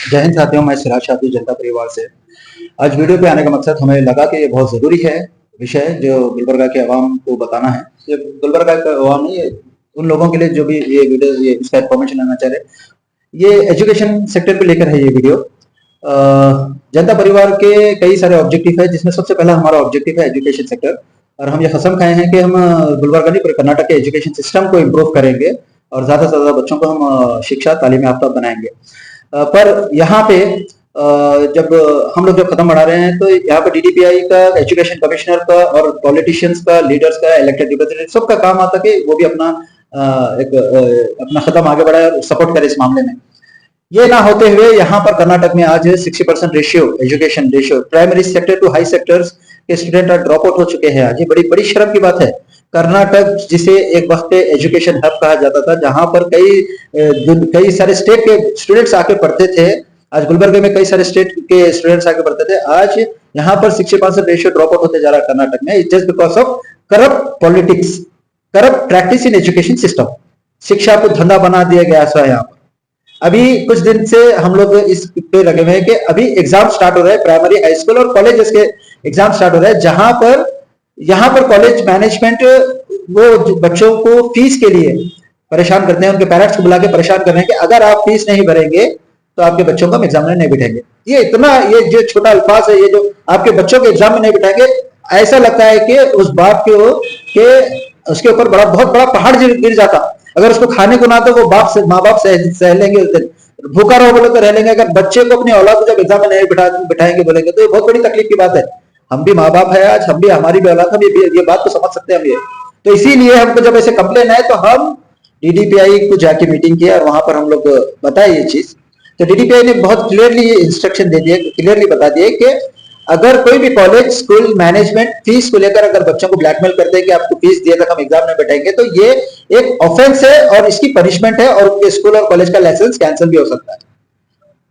जय हिंद साथियों, मैं सिराज शादी जनता परिवार से। आज वीडियो पे आने का मकसद हमें लगा कि ये बहुत ज़रूरी है विषय जो गुलबर्गा के अवाम को बताना है। ये गुलबर्गा का अवाम नहीं, ये उन लोगों के लिए जो भी ये वीडियो ये इसका इन्फॉर्मेशन लेना चाह रहे। ये एजुकेशन सेक्टर पे लेकर है ये वीडियो। जनता परिवार के कई सारे ऑब्जेक्टिव है, जिसमें सबसे पहला हमारा ऑब्जेक्टिव है एजुकेशन सेक्टर। और हम ये कसम खाए हैं कि हम गुलबर्गा नहीं पूरे कर्नाटक के एजुकेशन सिस्टम को इम्प्रूव करेंगे और ज़्यादा से ज़्यादा बच्चों को हम शिक्षा तालीम याफ्ता बनाएंगे। पर यहाँ पे जब हम लोग जब कदम बढ़ा रहे हैं तो यहाँ पे डीडीपीआई का, एजुकेशन कमिश्नर का और पॉलिटिशियंस का, लीडर्स का, इलेक्टेड रिप्रेजेंटेटिव सबका काम आता कि वो भी अपना अपना कदम आगे बढ़ाए और सपोर्ट करे इस मामले में। ये ना होते हुए यहाँ पर कर्नाटक में आज 60% ratio, education ratio, primary sector to high sectors के स्टूडेंट ड्रॉप आउट हो चुके हैं। आज ये बड़ी बड़ी शर्म की बात है। कर्नाटक जिसे एक वक्त एजुकेशन हब कहा जाता था, जहां पर कई सारे स्टेट के स्टूडेंट्स आके पढ़ते थे, आज गुलबर्गा में कई सारे स्टेट के स्टूडेंट्स आके पढ़ते थे। आज यहाँ पर 60% रेशियो ड्रॉप आउट होते जा रहा है कर्नाटक में, just because of corrupt politics, corrupt practice in education system. शिक्षा को धंधा बना दिया गया है यहाँ पर। अभी कुछ दिन से हम लोग इस पे लगे हुए हैं कि अभी एग्जाम स्टार्ट हो रहा है, प्राइमरी, हाई स्कूल और कॉलेजेस के एग्जाम स्टार्ट हो रहा है, जहां पर यहाँ पर कॉलेज मैनेजमेंट वो बच्चों को फीस के लिए परेशान करते हैं, उनके पेरेंट्स को बुला के परेशान कर रहे हैं कि अगर आप फीस नहीं भरेंगे तो आपके बच्चों को हम एग्जाम में नहीं बिठाएंगे। ये इतना, ये जो छोटा अल्फाज है, ये जो आपके बच्चों के एग्जाम में नहीं बिठाएंगे, ऐसा लगता है कि उस बाप के उसके ऊपर बहुत बड़ा पहाड़ गिर जाता। अगर उसको खाने को ना तो वो माँ बाप सह लेंगे, उस दिन भूखा रहो बोले तो रह लेंगे। अगर बच्चे को अपनी औलाद को जब एग्जाम में नहीं बिठाएंगे बोलेंगे तो ये बहुत बड़ी तकलीफ की बात है। हम भी माँ बाप है, आज हम भी, हमारी भी औलाद, हम ये बात तो समझ सकते हैं हम ये। तो इसीलिए हमको जब ऐसे कंप्लेन आए तो हम डीडीपीआई को जाके मीटिंग किया और वहां पर हम लोग बताए ये चीज। तो डीडीपीआई ने बहुत क्लियरली इंस्ट्रक्शन दे दिए, क्लियरली बता दिए कि अगर कोई भी कॉलेज, स्कूल मैनेजमेंट फीस को लेकर अगर बच्चों को ब्लैकमेल करते हैं कि आपको फीस दिए तक हम एग्जाम में बैठेंगे, तो ये एक ऑफेंस है और इसकी पनिशमेंट है और उनके स्कूल और कॉलेज का लाइसेंस कैंसिल भी हो सकता है।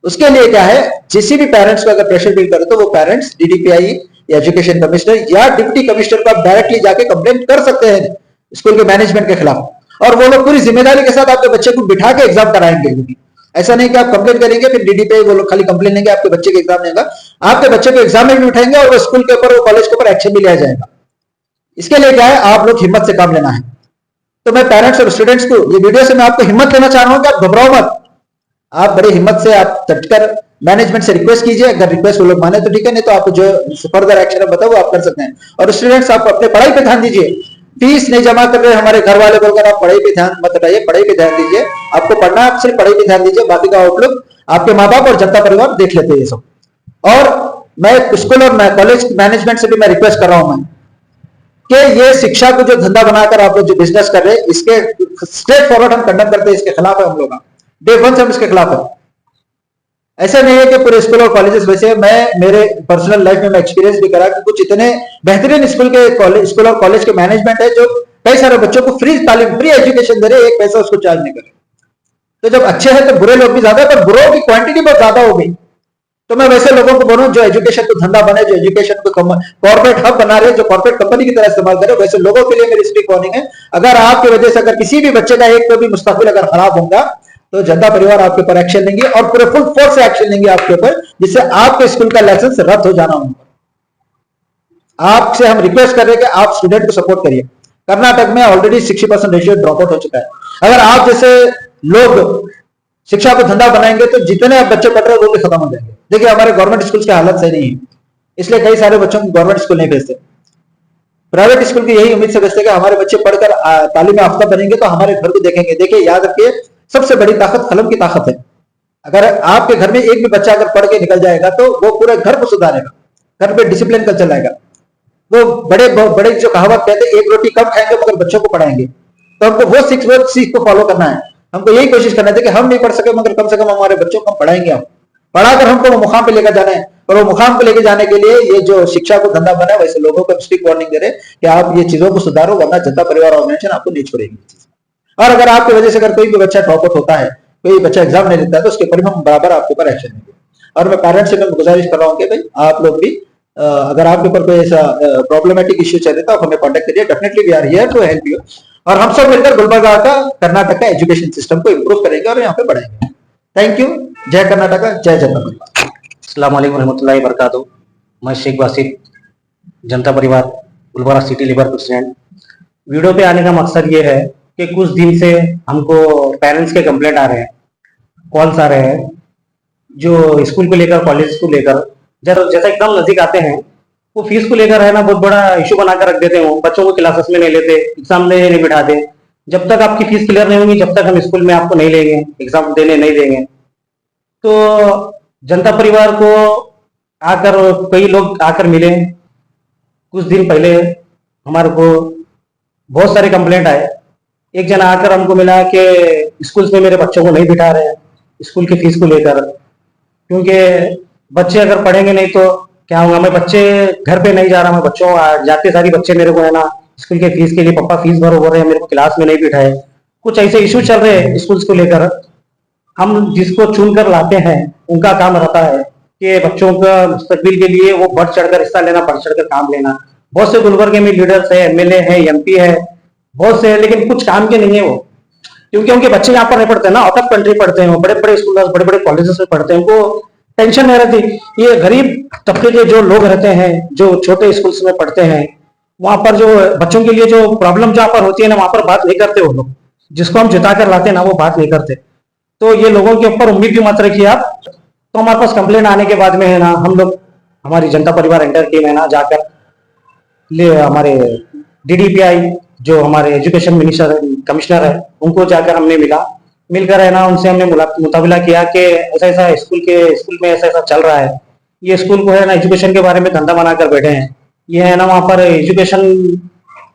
उसके लिए क्या है, किसी भी पेरेंट्स को अगर प्रेशर फील करे तो वो पेरेंट्स डीडीपीआई या एजुकेशन कमिश्नर या डिप्टी कमिश्नर को आप डायरेक्टली जाके कंप्लेंट कर सकते हैं स्कूल के मैनेजमेंट के खिलाफ, और वो लोग पूरी जिम्मेदारी के साथ आपके बच्चे को बिठा के एग्जाम कराएंगे। ऐसा नहीं कि आप कंप्लेंट करेंगे फिर डीडीपीआई वो लोग खाली कंप्लेंट लेंगे, आपके बच्चे के एग्जाम नहीं होगा, आपके बच्चे को एग्जाम में भी उठाएंगे और वो स्कूल के ऊपर, वो कॉलेज के ऊपर एक्शन भी लिया जाएगा। इसके लिए क्या है, आप लोग हिम्मत से काम लेना है। तो मैं पेरेंट्स और स्टूडेंट्स को ये वीडियो से मैं आपको हिम्मत देना चाह रहा हूं कि आप घबराओ मत। आप बड़े हिम्मत से आप डटकर मैनेजमेंट से रिक्वेस्ट कीजिए, अगर रिक्वेस्ट वो लोग माने तो ठीक है, नहीं तो आप जो फर्दर एक्शन बताओ वो आप कर सकते हैं। और स्टूडेंट्स, आप अपने पढ़ाई पे ध्यान दीजिए। फीस नहीं जमा कर रहे हमारे घर वाले बोलकर आप पढ़ाई पे ध्यान मत हटाइए, पढ़ाई पे ध्यान दीजिए। आपको पढ़ना, आप सिर्फ पढ़ाई पे ध्यान दीजिए, बाकी का आउटलुक आपके माँ बाप और जनता परिवार देख लेते हैं ये सब। और मैं स्कूल और कॉलेज मैनेजमेंट से भी मैं रिक्वेस्ट कर रहा हूं मैं कि ये शिक्षा को जो धंधा बनाकर आप लोग जो बिजनेस कर रहे हैं, इसके स्ट्रेट फॉरवर्ड हम कंडम करते हैं, इसके खिलाफ है हम लोग, डे वन से हम इसके खिलाफ है। ऐसा नहीं है कि पूरे स्कूल और कॉलेजेस, वैसे मैं मेरे पर्सनल लाइफ में मैं एक्सपीरियंस भी करा कि कुछ इतने बेहतरीन स्कूल और कॉलेज के मैनेजमेंट है जो कई सारे बच्चों को फ्री तालीम, फ्री एजुकेशन दे रहे, एक पैसा उसको चार्ज नहीं करे। तो जब अच्छे हैं तो बुरे लोग भी ज्यादा, पर बुरों की क्वांटिटी बहुत ज्यादा हो गई। तो मैं वैसे लोगों को बोलूं जो एजुकेशन को धंधा बने, जो एजुकेशन को कॉर्पोरेट हब बना रहे, जो कॉर्पोरेट कंपनी की तरह इस्तेमाल करे, वैसे लोगों के लिए मेरी स्ट्रिक्ट वार्निंग है। अगर आपकी वजह से अगर किसी भी बच्चे का एक तो भी मुस्तकबिल अगर खराब होगा तो जनता परिवार आपके ऊपर एक्शन लेंगे और पूरे फुल फोर्स से एक्शन लेंगे आपके ऊपर, जिससे आपके स्कूल का लाइसेंस रद्द हो जाना होगा। आपसे हम रिक्वेस्ट कर रहे हैं कि आप स्टूडेंट को सपोर्ट करिए। कर्नाटक में ऑलरेडी 60% रेशियो ड्रॉप आउट हो चुका है। अगर आप जैसे लोग शिक्षा को धंधा बनाएंगे तो जितने आप बच्चे पढ़ रहे हैं वो भी खत्म हो जाएंगे। देखिए, हमारे गवर्नमेंट स्कूल की हालत सही नहीं है, इसलिए कई सारे बच्चों को गवर्नमेंट स्कूल नहीं भेजते। प्राइवेट स्कूल की यही उम्मीद से भेजते कि हमारे बच्चे पढ़कर तालीम याफ्ता बनेंगे तो हमारे घर को देखेंगे। देखिए, याद रखिए, सबसे बड़ी ताकत कलम की ताकत है। अगर आपके घर में एक भी बच्चा अगर पढ़ के निकल जाएगा तो वो पूरे घर को सुधारेगा, घर पे डिसिप्लिन कल्चर लाएगा। वो बड़े जो कहावत कहते हैं, एक रोटी कम खाएंगे मगर बच्चों को पढ़ाएंगे, तो हमको वो सीख को फॉलो करना है। हमको यही कोशिश करना है कि हम नहीं पढ़ सके मगर कम से कम हमारे बच्चों को हम पढ़ाएंगे। हम पढ़ाकर हमको वो मुकाम पे लेकर जाना है, और वो मुकाम पे लेकर जाने के लिए ये जो शिक्षा को धंधा बना है, वैसे लोगों को स्ट्रिक्ट वार्निंग दे रहे कि आप ये चीजों को सुधारो, वरना जनता परिवार ऑर्गेनाइजेशन आपको नहीं छोड़ेगी। और अगर आपकी वजह से अगर कोई भी बच्चा ड्रॉप आउट होता है, कोई बच्चा एग्जाम नहीं देता है, तो उसके ऊपर हम बराबर आपके ऊपर एक्शन लेंगे। और मैं पेरेंट्स से मैं गुजारिश कर रहा हूँ कि भाई आप लोग भी अगर आपके ऊपर कोई ऐसा प्रॉब्लमेटिक इश्यू चल रहा है तो आप हमें कॉन्टेक्ट करिए। Definitely we are here to help you, और हम सब मिलकर गुलबर्गा का, कर्नाटक का एजुकेशन सिस्टम को इम्प्रूव करेंगे और यहाँ पे बढ़ाएंगे। Thank you. जय कर्नाटका, जय जनता परिवार। अस्सलाम वालेकुम रहमतुल्लाहि वबरकातुहू। मैं शेख बासित, जनता परिवार Gulbarga city labour president. Video पे आने का मकसद ये है कि कुछ दिन से हमको पेरेंट्स के कंप्लेंट आ रहे हैं, कॉल्स आ रहे हैं, जो स्कूल को लेकर, कॉलेज को लेकर, जैसा एकदम नजदीक आते हैं वो फीस को लेकर है ना बहुत बड़ा इशू बनाकर रख देते हैं। बच्चों को क्लासेस में नहीं लेते, एग्जाम देने नहीं बिठाते। जब तक आपकी फीस क्लियर नहीं होगी, जब तक हम स्कूल में आपको नहीं लेंगे, एग्जाम देने नहीं देंगे। तो जनता परिवार को आकर कई लोग आकर मिले कुछ दिन पहले। हमारे को बहुत सारे कंप्लेंट आए। एक जना आकर हमको मिला कि स्कूल में मेरे बच्चों को नहीं बिठा रहे हैं स्कूल की फीस को लेकर, क्योंकि बच्चे अगर पढ़ेंगे नहीं तो क्या होगा। मैं बच्चे घर पे नहीं जा रहा, मैं बच्चों जाते सारी बच्चे मेरे को है ना स्कूल के फीस के लिए पापा फीस भरो बोल रहे हैं, मेरे को क्लास में नहीं बिठाए। कुछ ऐसे इशू चल रहे हैं स्कूल को लेकर। हम जिसको चुन कर लाते हैं उनका काम रहता है कि बच्चों का मुस्तकबिल के लिए वो बढ़ चढ़कर हिस्सा लेना, बढ़ चढ़कर काम लेना। बहुत से गुलबर्गे में लीडर्स है, एमएलए है, एमपी है, बहुत से, लेकिन कुछ काम के नहीं है वो, क्योंकि उनके बच्चे यहाँ पर नहीं पढ़ते ना, आउट ऑफ कंट्री पढ़ते हैं, बड़े बड़े स्कूल, बड़े बड़े कॉलेजेस में पढ़ते हैं, उनको टेंशन नहीं रहती। ये गरीब तबके के जो लोग रहते हैं, जो छोटे स्कूल्स में पढ़ते हैं, वहां पर जो बच्चों के लिए जो प्रॉब्लम जहाँ पर होती है ना, वहां पर बात नहीं करते वो लोग। जिसको हम जिता कर लाते हैं ना, वो बात नहीं करते। तो ये लोगों के ऊपर उम्मीद भी मत रखिए आप। तो हमारे पास कंप्लेंट आने के बाद में है ना, हम लोग, हमारी जनता परिवार एंटर टीम है ना, जाकर हमारे डीडीपीआई जो हमारे एजुकेशन मिनिस्टर कमिश्नर है, उनको जाकर हमने मिलकर है ना, उनसे हमने मुताबिला किया कि ऐसा ऐसा स्कूल में ऐसा ऐसा चल रहा है। ये स्कूल को है ना एजुकेशन के बारे में धंधा बनाकर बैठे हैं। ये है ना वहाँ पर एजुकेशन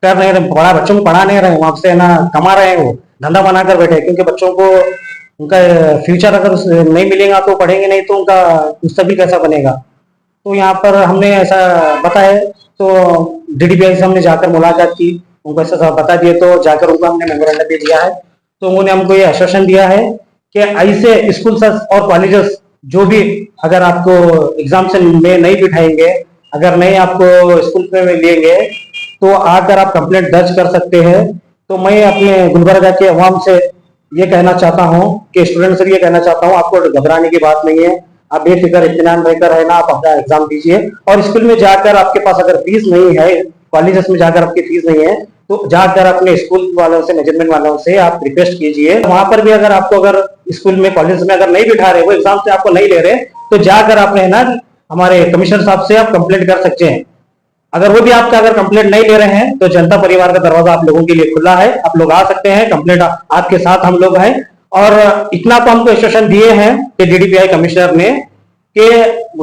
कर रहे हैं, बड़ा बच्चों को पढ़ा नहीं रहे, वहां से है ना कमा रहे हैं, वो धंधा बनाकर बैठे हैं। क्योंकि बच्चों को उनका फ्यूचर अगर नहीं मिलेगा तो पढ़ेंगे नहीं तो उनका मुस्तकबिल कैसा बनेगा। तो यहाँ पर हमने ऐसा बताया, तो डीडीपीआई से हमने जाकर मुलाकात की, उनको ऐसा बता दिए, तो जाकर उनको हमने मेमोरेंडम भी दिया है। तो उन्होंने हमको ये आश्वासन दिया है कि ऐसे स्कूल और कॉलेजेस जो भी अगर आपको एग्जाम से में नहीं बिठाएंगे, अगर नहीं आपको स्कूल में लेंगे, तो आकर आप कंप्लेंट दर्ज कर सकते हैं। तो मैं अपने गुलबर्गा के अवाम से ये कहना चाहता हूँ कि स्टूडेंट से ये कहना चाहता हूँ, आपको घबराने की बात नहीं है। आप बेफिक्र इत्मीनान रहकर है ना, आप अपना एग्जाम दीजिए। और स्कूल में जाकर आपके पास अगर फीस नहीं है, कॉलेजेस में जाकर आपकी फीस नहीं है, तो जाकर अपने स्कूल वालों से, मैनेजमेंट वालों से आप रिक्वेस्ट कीजिए। वहां पर भी अगर आपको अगर स्कूल में, कॉलेज में अगर नहीं बिठा रहे, वो एग्जाम से आपको नहीं ले रहे, तो जाकर आपने है ना हमारे कमिश्नर साहब से आप कंप्लेंट कर सकते हैं। अगर वो भी आपका अगर कंप्लेंट नहीं ले रहे हैं, तो जनता परिवार का दरवाजा आप लोगों के लिए खुला है, आप लोग आ सकते हैं। कंप्लेंट आपके साथ हम लोग हैं। और इतना तो हमको इंस्ट्रक्शन दिए हैं कि डीडीपीआई कमिश्नर ने कि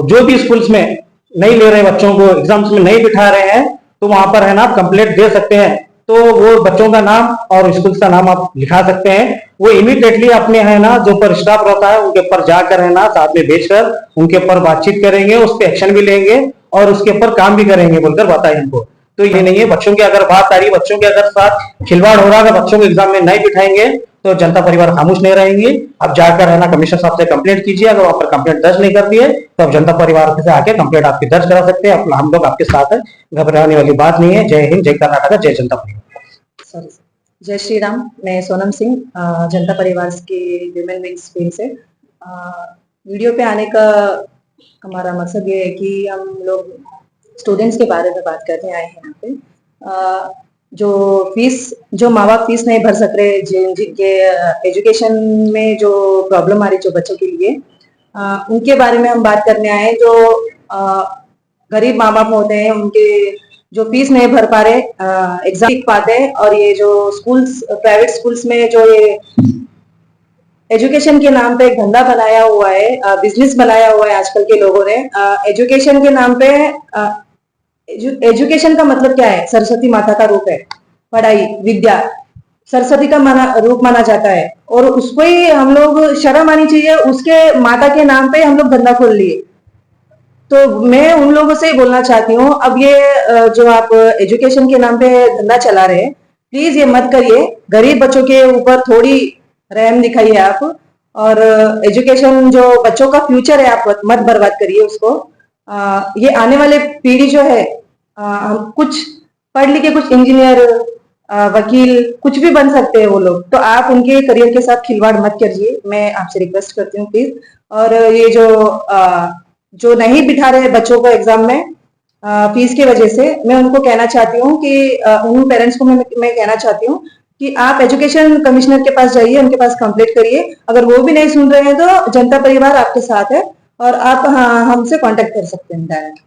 जो भी स्कूल्स में नहीं ले रहे बच्चों को, एग्जाम्स में नहीं बिठा रहे हैं, तो वहां पर है ना आप कंप्लेंट दे सकते हैं। तो वो बच्चों का नाम और स्कूल का नाम आप लिखा सकते हैं। वो इमीडिएटली अपने है ना जो पर स्टाफ रहता है उनके ऊपर जाकर है ना साथ में भेजकर उनके ऊपर बातचीत करेंगे, उस पर एक्शन भी लेंगे और उसके ऊपर काम भी करेंगे बोलकर बताए हमको। तो ये नहीं है, बच्चों की अगर बात आ रही, बच्चों के अगर साथ खिलवाड़ हो रहा है, बच्चों को एग्जाम में नहीं बिठाएंगे, तो जनता परिवार खामोश नहीं रहेंगी। अब जाकर है ना कमिश्नर साहब से कंप्लेंट कीजिए। अगर वहां पर कंप्लेंट दर्ज नहीं करती है, तो अब जनता परिवार से आके कंप्लेंट आपकी दर्ज करा सकते हैं। हम लोग आपके साथ है, घबराने वाली बात नहीं है। जय हिंद, जय कर्नाटक, जय जनता परिवार। जय श्री राम। मैं सोनम सिंह, जनता परिवार की विमेन विंग्स टीम से। वीडियो पे आने का हमारा मकसद ये है कि हम लोग स्टूडेंट्स के बारे में बात करने आए हैं यहाँ पे। जो माँ बाप फीस नहीं भर सक रहे, जिनके एजुकेशन में जो प्रॉब्लम आ रही जो बच्चों के लिए, उनके बारे में हम बात करने आए। जो गरीब माँ बाप होते हैं, उनके जो फीस नहीं भर पा रहे, एग्जाम लिख पाते हैं, और ये जो स्कूल्स, प्राइवेट स्कूल्स में जो ये एजुकेशन के नाम पे एक धंधा बनाया हुआ है, बिजनेस बनाया हुआ है आजकल के लोगों ने। एजुकेशन के नाम पे, एजुकेशन का मतलब क्या है? सरस्वती माता का रूप है, पढ़ाई, विद्या सरस्वती का रूप माना जाता है, और उसको ही हम लोग शर्म आनी चाहिए, उसके माता के नाम पे हम लोग धंधा खोल लिए। तो मैं उन लोगों से बोलना चाहती हूँ, अब ये जो आप एजुकेशन के नाम पे धंधा चला रहे हैं, प्लीज ये मत करिए। गरीब बच्चों के ऊपर थोड़ी रहम दिखाइए आप, और एजुकेशन जो बच्चों का फ्यूचर है, आप मत बर्बाद करिए उसको। ये आने वाले पीढ़ी जो है, कुछ पढ़ लिखे, कुछ इंजीनियर, वकील कुछ भी बन सकते हैं वो लोग, तो आप उनके करियर के साथ खिलवाड़ मत करिए, मैं आपसे रिक्वेस्ट करती हूँ प्लीज। और ये जो नहीं बिठा रहे बच्चों को एग्जाम में फीस की वजह से, मैं उनको कहना चाहती हूँ कि उन पेरेंट्स को मैं कहना चाहती हूँ कि आप एजुकेशन कमिश्नर के पास जाइए, उनके पास कंप्लेंट करिए। अगर वो भी नहीं सुन रहे हैं तो जनता परिवार आपके साथ है और आप हमसे कांटेक्ट कर सकते हैं डायरेक्ट।